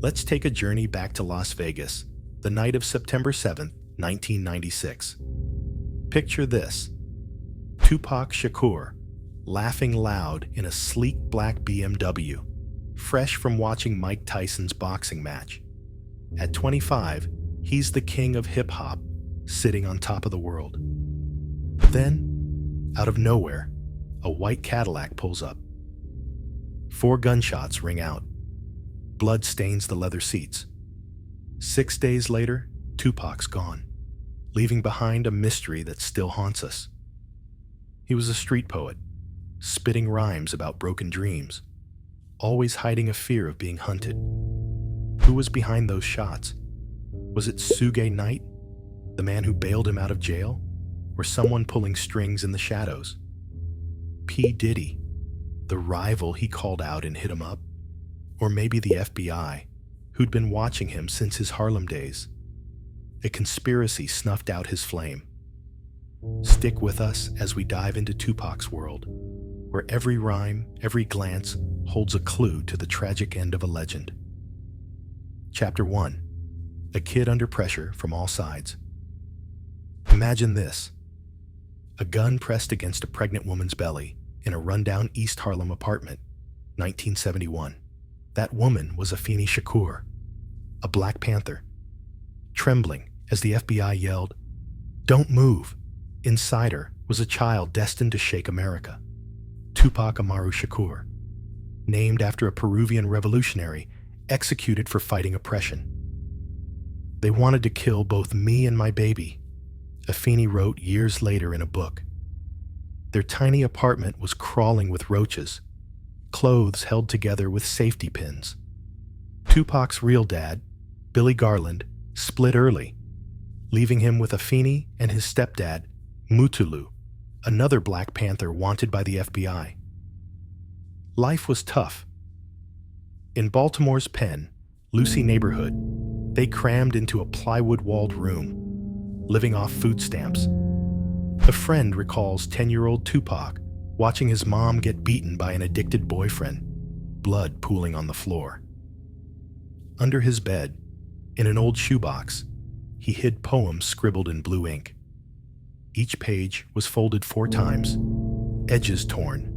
Let's take a journey back to Las Vegas, the night of September 7th, 1996. Picture this: Tupac Shakur, laughing loud in a sleek black BMW, fresh from watching Mike Tyson's boxing match. At 25, he's the king of hip-hop, sitting on top of the world. But then, out of nowhere, a white Cadillac pulls up. 4 gunshots ring out. Blood stains the leather seats. 6 days later, Tupac's gone, leaving behind a mystery that still haunts us. He was a street poet, spitting rhymes about broken dreams, always hiding a fear of being hunted. Who was behind those shots? Was it Suge Knight, the man who bailed him out of jail, or someone pulling strings in the shadows? P. Diddy, the rival he called out and hit him up? Or maybe the FBI, who'd been watching him since his Harlem days? A conspiracy snuffed out his flame. Stick with us as we dive into Tupac's world, where every rhyme, every glance holds a clue to the tragic end of a legend. Chapter 1. A kid under pressure from all sides. Imagine this: a gun pressed against a pregnant woman's belly in a rundown East Harlem apartment, 1971. That woman was Afeni Shakur, a Black Panther. Trembling as the FBI yelled, "Don't move!" Inside her was a child destined to shake America, Tupac Amaru Shakur, named after a Peruvian revolutionary executed for fighting oppression. "They wanted to kill both me and my baby," Afeni wrote years later in a book. Their tiny apartment was crawling with roaches, clothes held together with safety pins. Tupac's real dad, Billy Garland, split early, leaving him with Afeni and his stepdad, Mutulu, another Black Panther wanted by the FBI. Life was tough. In Baltimore's Penn, Lucy neighborhood, they crammed into a plywood-walled room, living off food stamps. A friend recalls 10-year-old Tupac watching his mom get beaten by an addicted boyfriend, blood pooling on the floor. Under his bed, in an old shoebox, he hid poems scribbled in blue ink. Each page was folded 4 times, edges torn,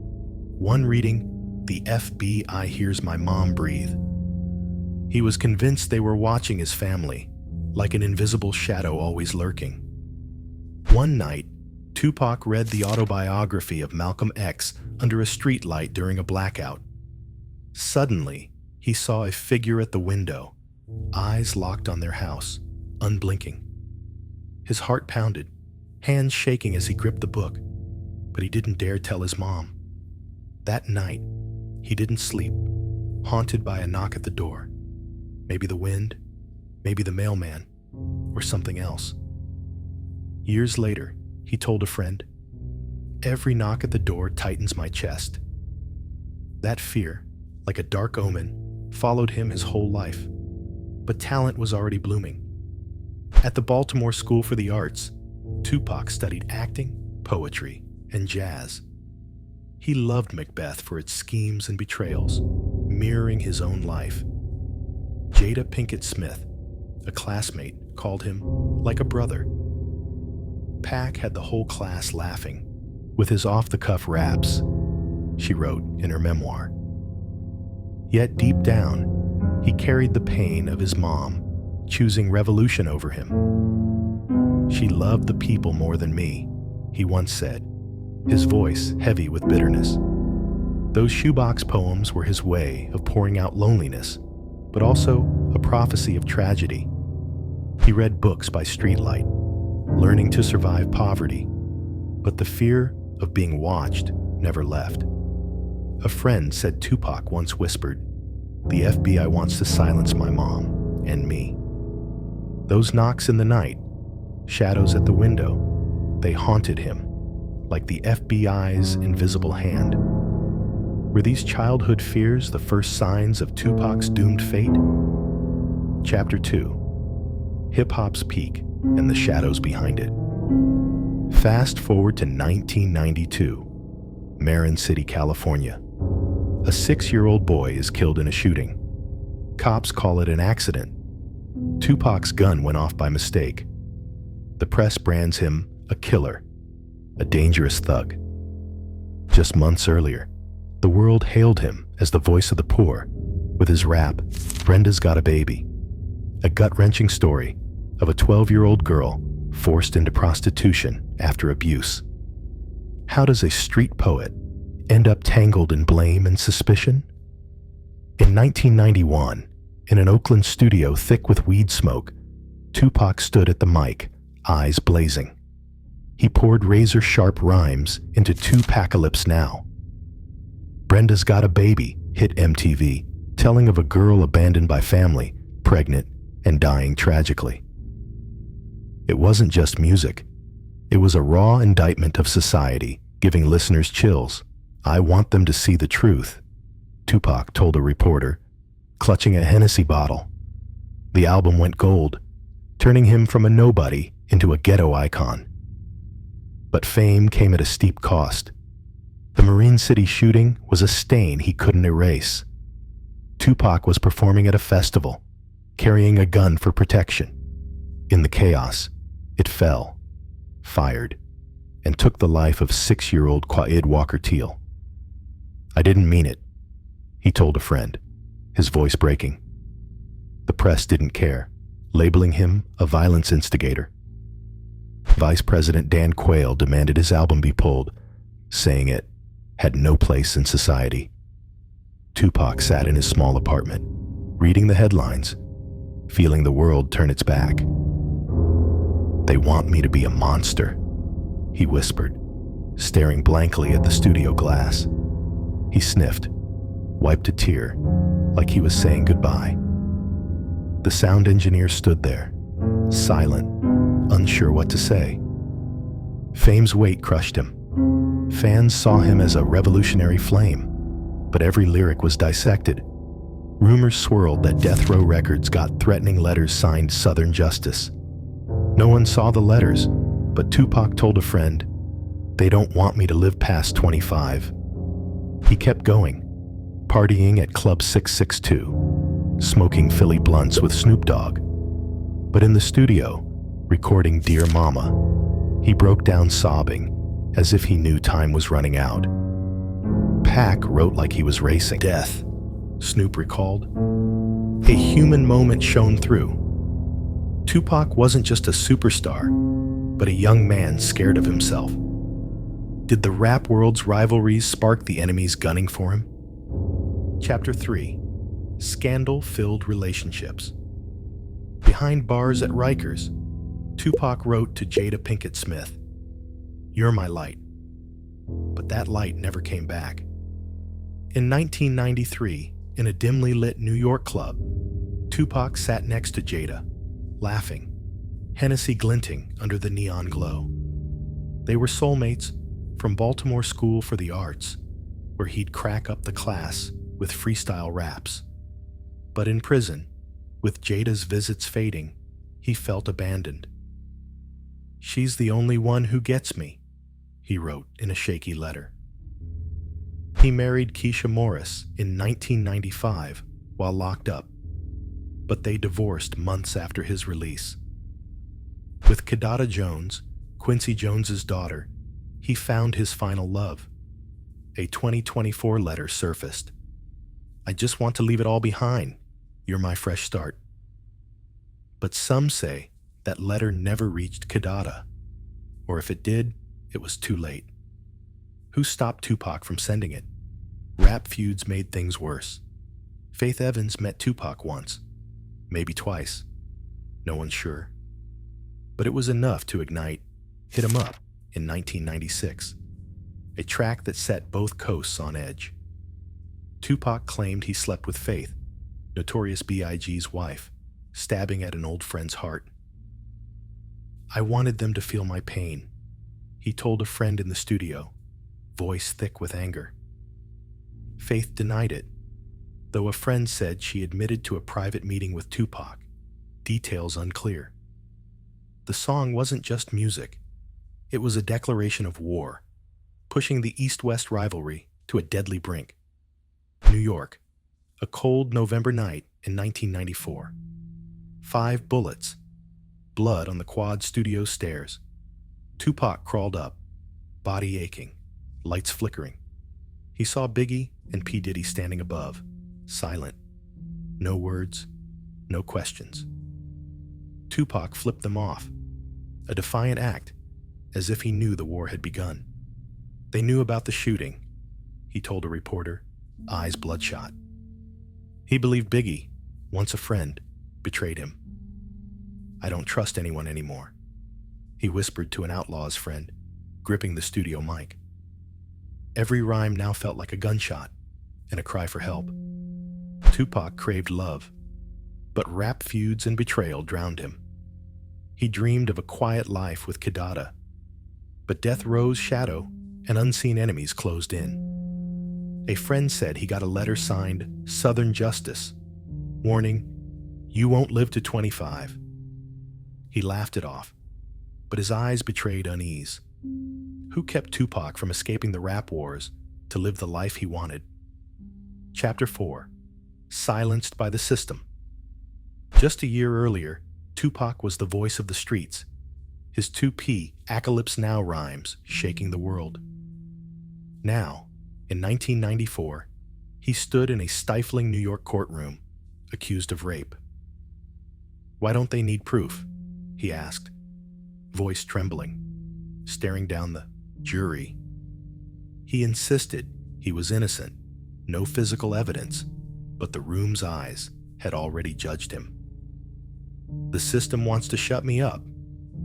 one reading, "The FBI hears my mom breathe." He was convinced they were watching his family, like an invisible shadow always lurking. One night, Tupac read the autobiography of Malcolm X under a streetlight during a blackout. Suddenly, he saw a figure at the window, eyes locked on their house, unblinking. His heart pounded, hands shaking as he gripped the book, but he didn't dare tell his mom. That night, he didn't sleep, haunted by a knock at the door. Maybe the wind, maybe the mailman, or something else. Years later, he told a friend, "Every knock at the door tightens my chest." That fear, like a dark omen, followed him his whole life. But talent was already blooming. At the Baltimore School for the Arts, Tupac studied acting, poetry, and jazz. He loved Macbeth for its schemes and betrayals, mirroring his own life. Jada Pinkett Smith, a classmate, called him like a brother. Pac had the whole class laughing with his off-the-cuff raps, she wrote in her memoir. Yet deep down, he carried the pain of his mom, choosing revolution over him. "She loved the people more than me," he once said, his voice heavy with bitterness. Those shoebox poems were his way of pouring out loneliness, but also a prophecy of tragedy. He read books by streetlight, learning to survive poverty, but the fear of being watched never left. A friend said Tupac once whispered, "The FBI wants to silence my mom and me." Those knocks in the night, shadows at the window, they haunted him, like the FBI's invisible hand. Were these childhood fears the first signs of Tupac's doomed fate? Chapter 2. Hip-hop's peak and the shadows behind it. Fast forward to 1992, Marin City, California. A 6-year-old boy is killed in a shooting. Cops call it an accident. Tupac's gun went off by mistake. The press brands him a killer, a dangerous thug. Just months earlier, the world hailed him as the voice of the poor with his rap, Brenda's Got a Baby, a gut-wrenching story of a 12-year-old girl forced into prostitution after abuse. How does a street poet end up tangled in blame and suspicion? In 1991, in an Oakland studio thick with weed smoke, Tupac stood at the mic, eyes blazing. He poured razor-sharp rhymes into Tupacalypse Now. Brenda's Got a Baby hit MTV, telling of a girl abandoned by family, pregnant, and dying tragically. It wasn't just music. It was a raw indictment of society, giving listeners chills. "I want them to see the truth," Tupac told a reporter, clutching a Hennessy bottle. The album went gold, turning him from a nobody into a ghetto icon. But fame came at a steep cost. The Marine City shooting was a stain he couldn't erase. Tupac was performing at a festival, carrying a gun for protection. In the chaos, it fell, fired, and took the life of 6-year-old Quaid Walker-Teal. "I didn't mean it," he told a friend, his voice breaking. The press didn't care, labeling him a violence instigator. Vice President Dan Quayle demanded his album be pulled, saying it had no place in society. Tupac sat in his small apartment, reading the headlines, feeling the world turn its back. "They want me to be a monster," he whispered, staring blankly at the studio glass. He sniffed, wiped a tear, like he was saying goodbye. The sound engineer stood there, silent, unsure what to say. Fame's weight crushed him. Fans saw him as a revolutionary flame, but every lyric was dissected. Rumors swirled that Death Row Records got threatening letters signed Southern Justice. No one saw the letters, but Tupac told a friend, "They don't want me to live past 25. He kept going, partying at Club 662, smoking Philly blunts with Snoop Dogg. But in the studio, recording Dear Mama, he broke down sobbing, as if he knew time was running out. Pac wrote like he was racing. "Death," Snoop recalled. A human moment shone through. Tupac wasn't just a superstar, but a young man scared of himself. Did the rap world's rivalries spark the enemies gunning for him? Chapter 3. Scandal-Filled Relationships. Behind bars at Rikers, Tupac wrote to Jada Pinkett Smith, "You're my light." But that light never came back. In 1993, in a dimly lit New York club, Tupac sat next to Jada, laughing, Hennessy glinting under the neon glow. They were soulmates from Baltimore School for the Arts, where he'd crack up the class with freestyle raps. But in prison, with Jada's visits fading, he felt abandoned. "She's the only one who gets me," he wrote in a shaky letter. He married Keisha Morris in 1995 while locked up, but they divorced months after his release. With Kidada Jones, Quincy Jones's daughter, he found his final love. A 2024 letter surfaced. "I just want to leave it all behind. You're my fresh start." But some say that letter never reached Kidada, or if it did, it was too late. Who stopped Tupac from sending it? Rap feuds made things worse. Faith Evans met Tupac once, maybe twice. No one's sure. But it was enough to ignite Hit 'Em Up in 1996, a track that set both coasts on edge. Tupac claimed he slept with Faith, Notorious B.I.G's wife, stabbing at an old friend's heart. "I wanted them to feel my pain," he told a friend in the studio, voice thick with anger. Faith denied it, though a friend said she admitted to a private meeting with Tupac, details unclear. The song wasn't just music. It was a declaration of war, pushing the East-West rivalry to a deadly brink. New York, A cold November night in 1994. 5 bullets. Blood on the Quad Studio stairs. Tupac crawled up, body aching, lights flickering. He saw Biggie and P. Diddy standing above, silent. No words, no questions. Tupac flipped them off, a defiant act, as if he knew the war had begun. They knew about the shooting, he told a reporter, eyes bloodshot. He believed Biggie, once a friend, betrayed him. I don't trust anyone anymore, he whispered to an outlaw's friend, gripping the studio mic. Every rhyme now felt like a gunshot and a cry for help. Tupac craved love, but rap feuds and betrayal drowned him. He dreamed of a quiet life with Kidada, but death row's shadow and unseen enemies closed in. A friend said he got a letter signed Southern Justice, warning, "You won't live to 25. He laughed it off, but his eyes betrayed unease. Who kept Tupac from escaping the rap wars to live the life he wanted? Chapter 4. Silenced by the System. Just a year earlier, Tupac was the voice of the streets, his 2P Acalypse Now rhymes shaking the world. Now, in 1994, he stood in a stifling New York courtroom, accused of rape. Why don't they need proof? He asked, voice trembling, staring down the jury. He insisted he was innocent, no physical evidence, but the room's eyes had already judged him. The system wants to shut me up,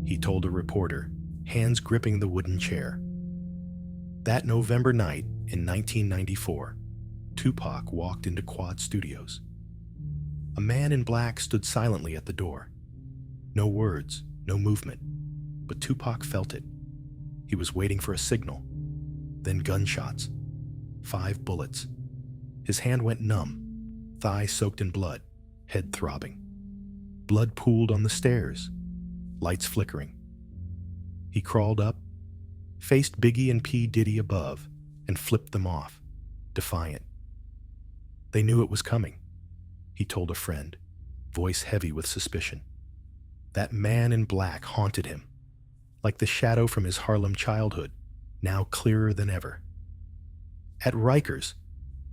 he told a reporter, hands gripping the wooden chair. That November night in 1994, Tupac walked into Quad Studios. A man in black stood silently at the door. No words, no movement, but Tupac felt it. He was waiting for a signal. Then gunshots. 5 bullets. His hand went numb, thigh soaked in blood, head throbbing. Blood pooled on the stairs, lights flickering. He crawled up, faced Biggie and P. Diddy above, and flipped them off, defiant. They knew it was coming, he told a friend, voice heavy with suspicion. That man in black haunted him, like the shadow from his Harlem childhood, now clearer than ever. At Rikers,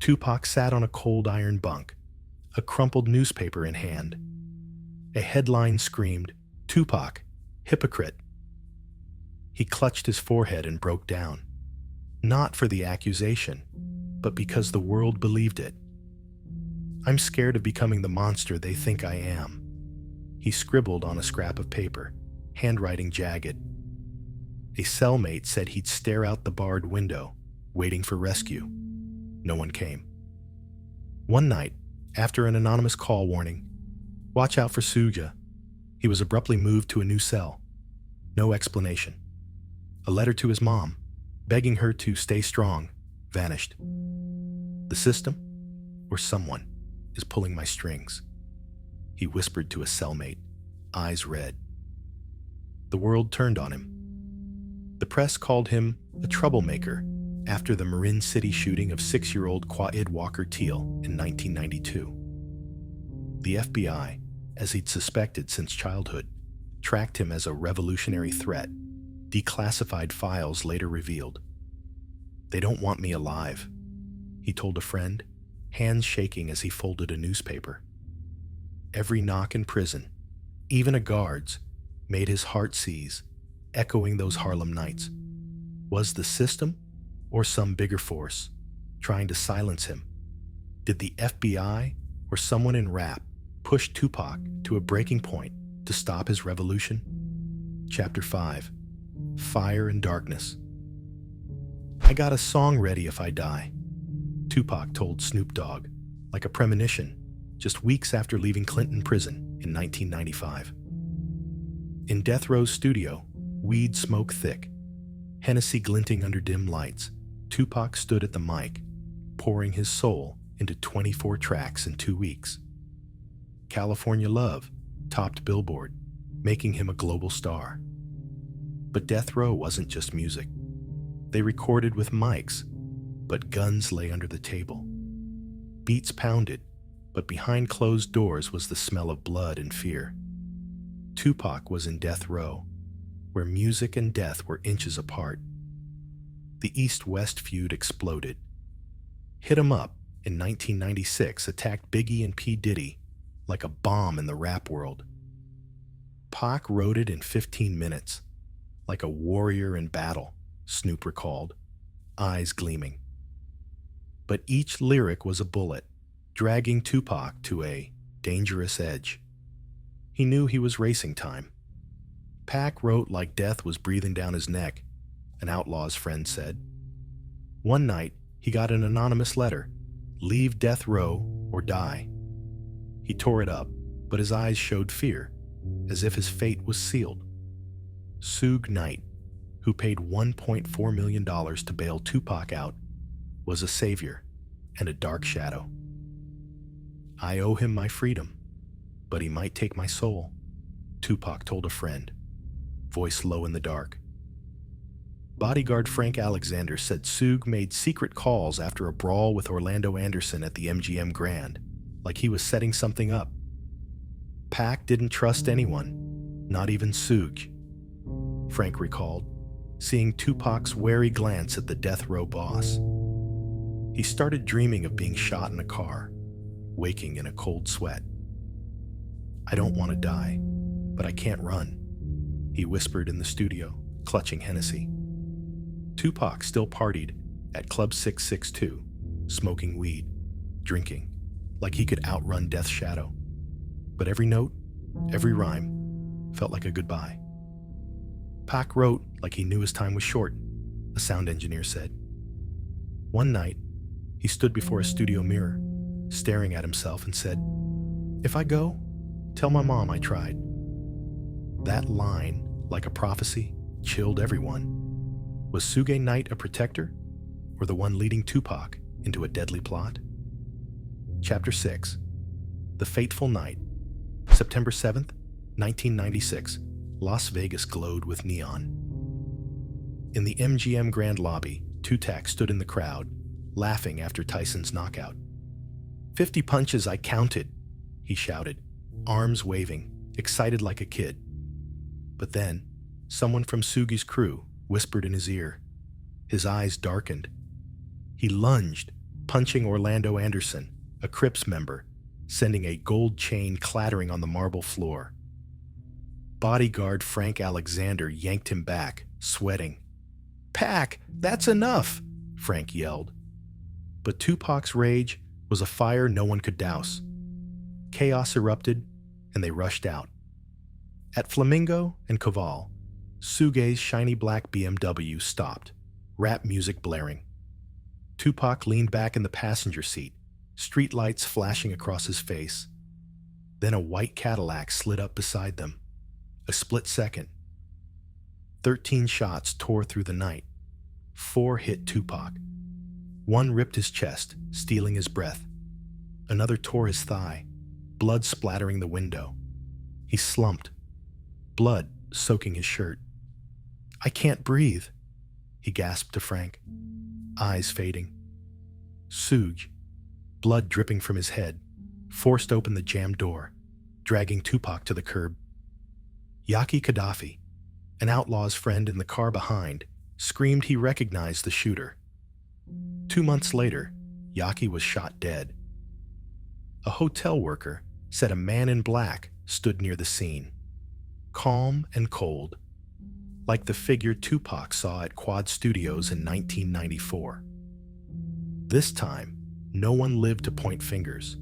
Tupac sat on a cold iron bunk, a crumpled newspaper in hand. A headline screamed, "Tupac, hypocrite." He clutched his forehead and broke down, not for the accusation, but because the world believed it. I'm scared of becoming the monster they think I am. He scribbled on a scrap of paper, handwriting jagged. A cellmate said he'd stare out the barred window, waiting for rescue. No one came. One night, after an anonymous call warning, "Watch out for Suja," he was abruptly moved to a new cell. No explanation. A letter to his mom, begging her to stay strong, vanished. The system, or someone, is pulling my strings, he whispered to a cellmate, eyes red. The world turned on him. The press called him a troublemaker after the Marin City shooting of 6-year-old Quaid Walker Teal in 1992. The FBI, as he'd suspected since childhood, tracked him as a revolutionary threat, declassified files later revealed. They don't want me alive, he told a friend, hands shaking as he folded a newspaper. Every knock in prison, even a guard's, made his heart seize, echoing those Harlem nights. Was the system, or some bigger force, trying to silence him? Did the FBI, or someone in rap, push Tupac to a breaking point to stop his revolution? Chapter 5. Fire and Darkness. I got a song ready if I die, Tupac told Snoop Dogg, like a premonition, just weeks after leaving Clinton prison in 1995. In Death Row's studio, weed smoke thick, Hennessy glinting under dim lights, Tupac stood at the mic, pouring his soul into 24 tracks in 2 weeks. California Love topped Billboard, making him a global star. But Death Row wasn't just music. They recorded with mics, but guns lay under the table. Beats pounded but behind closed doors was the smell of blood and fear. Tupac was in death row, where music and death were inches apart. The East-West feud exploded. Hit 'Em Up in 1996 attacked Biggie and P. Diddy like a bomb in the rap world. Pac wrote it in 15 minutes, like a warrior in battle, Snoop recalled, eyes gleaming. But each lyric was a bullet, dragging Tupac to a dangerous edge. He knew he was racing time. Pac wrote like death was breathing down his neck, an Outlaw's friend said. One night, he got an anonymous letter, "Leave death row or die." He tore it up, but his eyes showed fear, as if his fate was sealed. Suge Knight, who paid $1.4 million to bail Tupac out, was a savior and a dark shadow. "I owe him my freedom, but he might take my soul," Tupac told a friend, voice low in the dark. Bodyguard Frank Alexander said Suge made secret calls after a brawl with Orlando Anderson at the MGM Grand, like he was setting something up. Pac didn't trust anyone, not even Suge, Frank recalled, seeing Tupac's wary glance at the death row boss. He started dreaming of being shot in a car, waking in a cold sweat. "I don't want to die, but I can't run," he whispered in the studio, clutching Hennessy. Tupac still partied at Club 662, smoking weed, drinking, like he could outrun Death's shadow. But every note, every rhyme, felt like a goodbye. Pac wrote like he knew his time was short, a sound engineer said. One night, he stood before a studio mirror, staring at himself and said, "If I go, tell my mom I tried." That line, like a prophecy, chilled everyone. Was Suge Knight a protector, or the one leading Tupac into a deadly plot? Chapter 6. The Fateful Night. September 7th, 1996. Las Vegas glowed with neon. In the MGM Grand lobby, Tupac stood in the crowd, laughing after Tyson's knockout. 50 punches I counted, he shouted, arms waving, excited like a kid. But then, someone from Suge's crew whispered in his ear. His eyes darkened. He lunged, punching Orlando Anderson, a Crips member, sending a gold chain clattering on the marble floor. Bodyguard Frank Alexander yanked him back, sweating. "Pac, that's enough!" Frank yelled. But Tupac's rage was a fire no one could douse. Chaos erupted, and they rushed out. At Flamingo and Koval, Suge's shiny black BMW stopped, rap music blaring. Tupac leaned back in the passenger seat, streetlights flashing across his face. Then a white Cadillac slid up beside them. A split second. 13 shots tore through the night. 4 hit Tupac. One ripped his chest, stealing his breath. Another tore his thigh, blood splattering the window. He slumped, blood soaking his shirt. "I can't breathe," he gasped to Frank, eyes fading. Suge, blood dripping from his head, forced open the jammed door, dragging Tupac to the curb. Yaki Gaddafi, an outlaw's friend in the car behind, screamed he recognized the shooter. 2 months later, Yaki was shot dead. A hotel worker said a man in black stood near the scene, calm and cold, like the figure Tupac saw at Quad Studios in 1994. This time, no one lived to point fingers.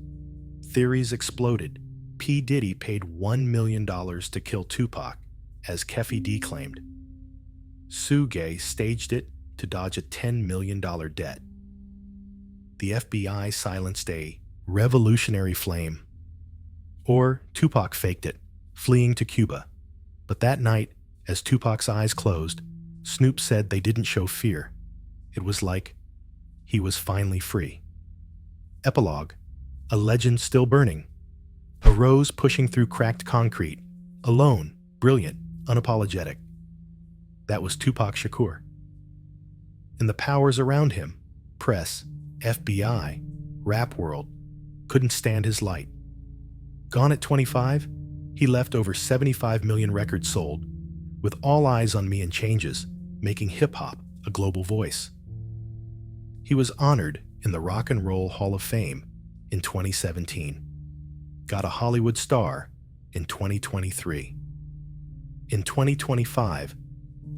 Theories exploded. P. Diddy paid $1 million to kill Tupac, as Keffi D claimed. Suge staged it to dodge a $10 million debt. The FBI silenced a revolutionary flame. Or Tupac faked it, fleeing to Cuba. But that night, as Tupac's eyes closed, Snoop said they didn't show fear. It was like he was finally free. Epilogue. A legend still burning. A rose pushing through cracked concrete, alone, brilliant, unapologetic. That was Tupac Shakur. And the powers around him, press, FBI, rap world, couldn't stand his light. Gone at 25, he left over 75 million records sold, with All Eyez on Me and Changes, making hip-hop a global voice. He was honored in the Rock and Roll Hall of Fame in 2017, got a Hollywood star in 2023. In 2025,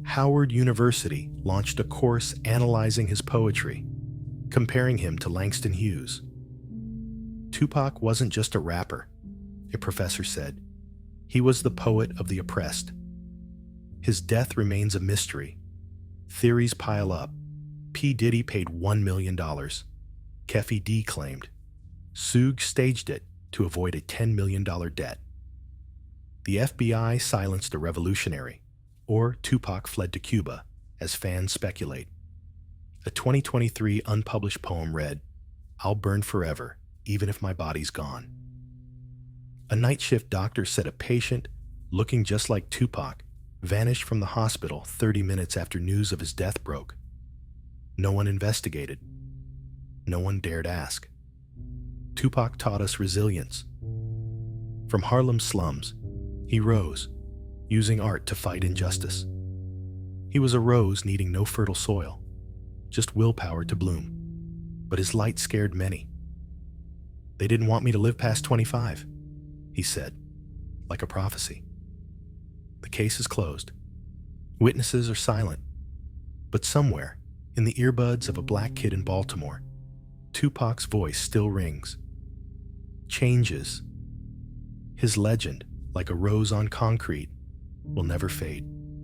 Howard University launched a course analyzing his poetry, comparing him to Langston Hughes. Tupac wasn't just a rapper, a professor said. He was the poet of the oppressed. His death remains a mystery. Theories pile up. P. Diddy paid $1 million. Keffe D claimed. Suge staged it to avoid a $10 million debt. The FBI silenced a revolutionary, or Tupac fled to Cuba, as fans speculate. A 2023 unpublished poem read, "I'll burn forever, even if my body's gone." A night shift doctor said a patient, looking just like Tupac, vanished from the hospital 30 minutes after news of his death broke. No one investigated. No one dared ask. Tupac taught us resilience. From Harlem's slums, he rose, using art to fight injustice. He was a rose needing no fertile soil, just willpower to bloom. But his light scared many. "They didn't want me to live past 25, he said, like a prophecy. The case is closed. Witnesses are silent. But somewhere, in the earbuds of a black kid in Baltimore, Tupac's voice still rings. Changes. His legend, like a rose on concrete, will never fade.